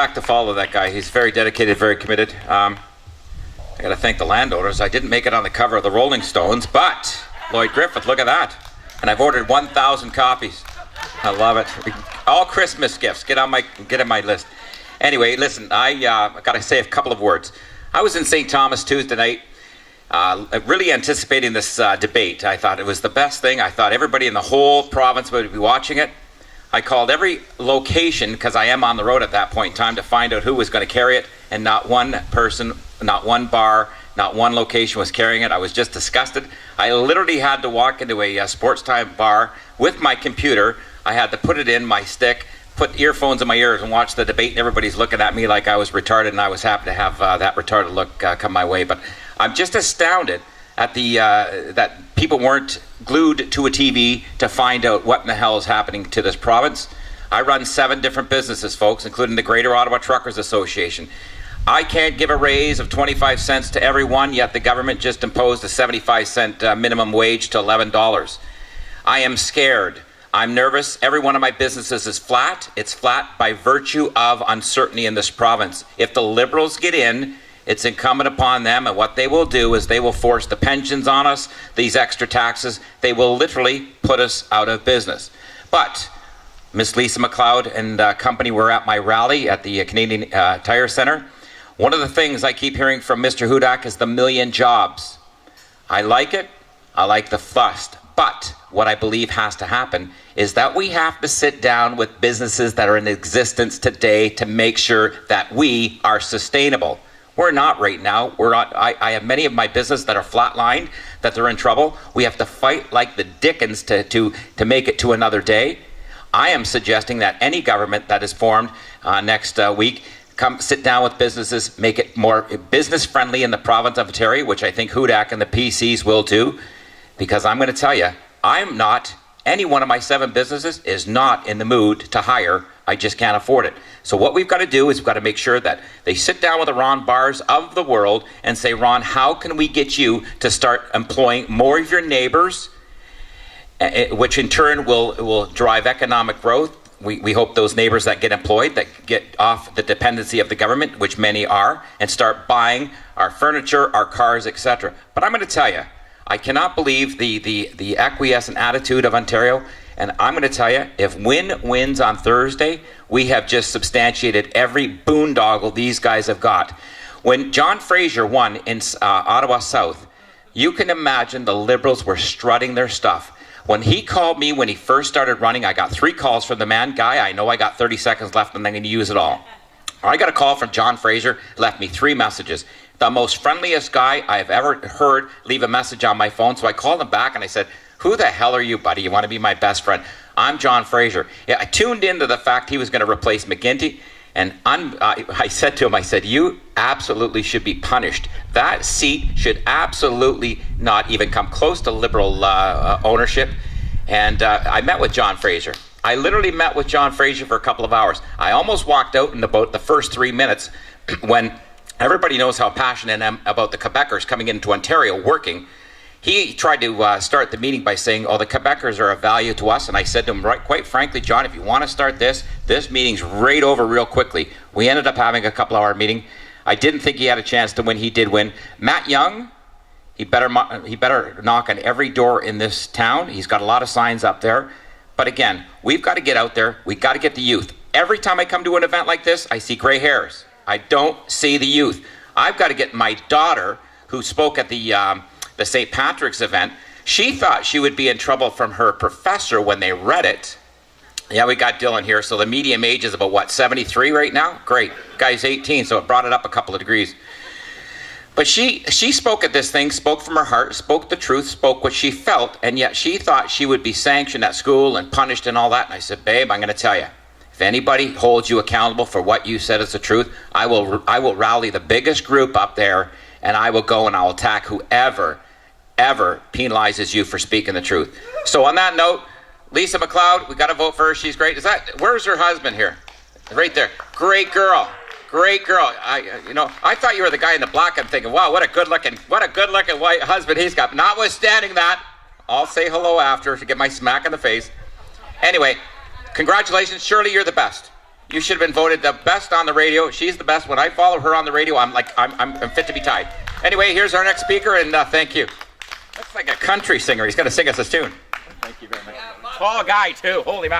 back to follow that guy. He's very dedicated, very committed. I got to thank the landowners. I didn't make it on the cover of the Rolling Stones, but Lloyd Griffith, look at that. And I've ordered 1,000 copies. I love it. All Christmas gifts. Get on my list. Anyway, listen, I got to say a couple of words. I was in St. Thomas Tuesday night, really anticipating this debate. I thought it was the best thing. I thought everybody in the whole province would be watching it. I called every location, because I am on the road at that point in time, to find out who was going to carry it, and not one person, not one bar, not one location was carrying it. I was just disgusted. I literally had to walk into a sports time bar with my computer. I had to put it in my stick, put earphones in my ears, and watch the debate, and everybody's looking at me like I was retarded, and I was happy to have that retarded look come my way. But I'm just astounded at the that people weren't glued to a TV to find out what in the hell is happening to this province. I run 7 different businesses, folks, including the Greater Ottawa Truckers Association. I can't give a raise of 25 cents to everyone, yet the government just imposed a 75-cent minimum wage to $11. I am scared. I'm nervous. Every one of my businesses is flat. It's flat by virtue of uncertainty in this province. If the Liberals get in, it's incumbent upon them, and what they will do is they will force the pensions on us, these extra taxes. They will literally put us out of business. But Miss Lisa MacLeod and company were at my rally at the Canadian Tire Centre. One of the things I keep hearing from Mr. Hudak is the million jobs. I like it. I like the fuss. But what I believe has to happen is that we have to sit down with businesses that are in existence today to make sure that we are sustainable. We're not right now. I have many of my business that are flatlined, that they're in trouble. We have to fight like the Dickens to make it to another day. I am suggesting that any government that is formed next week come sit down with businesses, make it more business friendly in the province of Ontario, which I think Hudak and the PCs will do. Because I'm going to tell you, any one of my 7 businesses is not in the mood to hire. I just can't afford it. So what we've got to do is we've got to make sure that they sit down with the Ron Barrs of the world and say, Ron, how can we get you to start employing more of your neighbors, which in turn will drive economic growth. We hope those neighbors that get employed, that get off the dependency of the government, which many are, and start buying our furniture, our cars, etc. But I'm going to tell you, I cannot believe the acquiescent attitude of Ontario. And I'm going to tell you, if Wynne wins on Thursday, we have just substantiated every boondoggle these guys have got. When John Fraser won in Ottawa South, you can imagine the Liberals were strutting their stuff. When he called me when he first started running, I got 3 calls from the man. Guy, I know I got 30 seconds left and I'm going to use it all. I got a call from John Fraser, left me 3 messages. The most friendliest guy I've ever heard leave a message on my phone. So I called him back and I said, who the hell are you, buddy? You want to be my best friend? I'm John Fraser. Yeah, I tuned into the fact he was going to replace McGuinty. And I said to him, I said, you absolutely should be punished. That seat should absolutely not even come close to Liberal ownership. And I met with John Fraser. I literally met with John Fraser for a couple of hours. I almost walked out in about the first 3 minutes when everybody knows how passionate I am about the Quebecers coming into Ontario working. He tried to start the meeting by saying, the Quebecers are of value to us. And I said to him, quite frankly, John, if you want to start this meeting's right over real quickly. We ended up having a couple-hour meeting. I didn't think he had a chance to win. He did win. Matt Young, he better knock on every door in this town. He's got a lot of signs up there. But again, we've got to get out there. We've got to get the youth. Every time I come to an event like this, I see gray hairs. I don't see the youth. I've got to get my daughter, who spoke at the St. Patrick's event. She thought she would be in trouble from her professor when they read it. Yeah, we got Dylan here. So the median age is about, 73 right now? Great. Guy's 18, so it brought it up a couple of degrees. But she spoke at this thing, spoke from her heart, spoke the truth, spoke what she felt, and yet she thought she would be sanctioned at school and punished and all that. And I said, babe, I'm going to tell you, if anybody holds you accountable for what you said is the truth, I will rally the biggest group up there, and I will go and I'll attack whoever ever penalizes you for speaking the truth. So on that note, Lisa MacLeod, we got to vote for her. She's great. Where's her husband here? Right there. Great girl. I thought you were the guy in the black. I'm thinking, wow, what a good looking white husband he's got. Notwithstanding that, I'll say hello after to get my smack in the face. Anyway, congratulations. Shirley, you're the best. You should have been voted the best on the radio. She's the best. When I follow her on the radio, I'm fit to be tied. Anyway, here's our next speaker, and thank you. Looks like a country singer. He's going to sing us a tune. Thank you very much. Tall guy, too. Holy moly.